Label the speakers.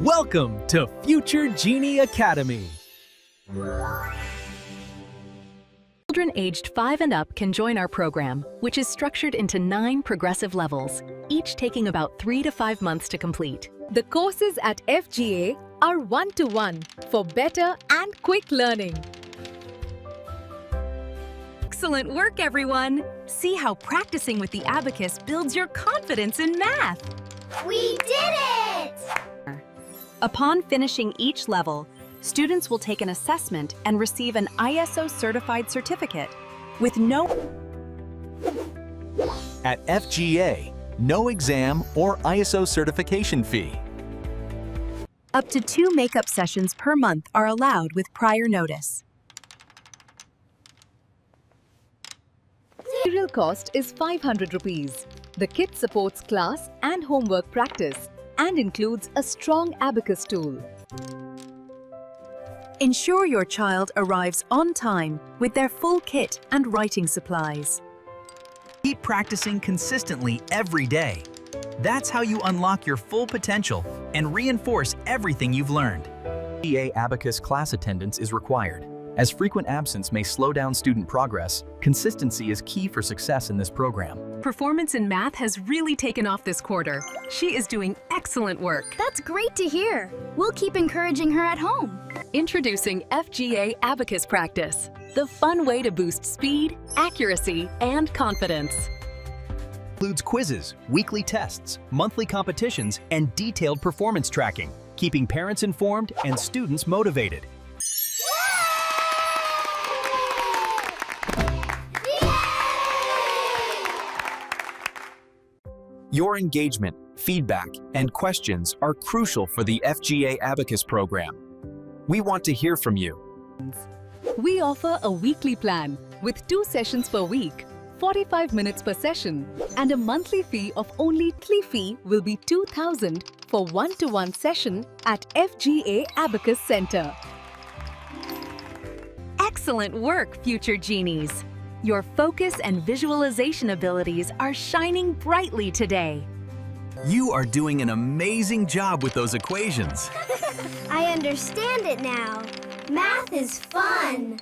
Speaker 1: Welcome to Future Genie Academy.
Speaker 2: Children aged 5 and up can join our program, which is structured into 9 progressive levels, each taking about 3 to 5 months to complete.
Speaker 3: The courses at FGA are one-to-one for better and quick learning.
Speaker 2: Excellent work, everyone! See how practicing with the Abacus builds your confidence in math.
Speaker 4: We did it!
Speaker 5: Upon finishing each level, students will take an assessment and receive an ISO-certified certificate with no...
Speaker 6: At FGA, no exam or ISO certification fee.
Speaker 5: Up to 2 makeup sessions per month are allowed with prior notice.
Speaker 3: Material cost is 500 rupees. The kit supports class and homework practice and includes a strong Abacus tool.
Speaker 5: Ensure your child arrives on time with their full kit and writing supplies.
Speaker 7: Keep practicing consistently every day. That's how you unlock your full potential and reinforce everything you've learned.
Speaker 6: FGA Abacus class attendance is required. As frequent absence may slow down student progress, consistency is key for success in this program.
Speaker 2: Performance in math has really taken off this quarter. She is doing excellent work.
Speaker 4: That's great to hear. We'll keep encouraging her at home.
Speaker 2: Introducing FGA Abacus Practice, the fun way to boost speed, accuracy, and confidence.
Speaker 7: Includes quizzes, weekly tests, monthly competitions, and detailed performance tracking, keeping parents informed and students motivated.
Speaker 6: Your engagement, feedback, and questions are crucial for the FGA Abacus program. We want to hear from you.
Speaker 3: We offer a weekly plan with 2 sessions per week, 45 minutes per session, and a monthly fee of only fee will be 2,000 for one-to-one session at FGA Abacus Center.
Speaker 2: Excellent work, Future Genies! Your focus and visualization abilities are shining brightly today.
Speaker 7: You are doing an amazing job with those equations.
Speaker 4: I understand it now. Math is fun.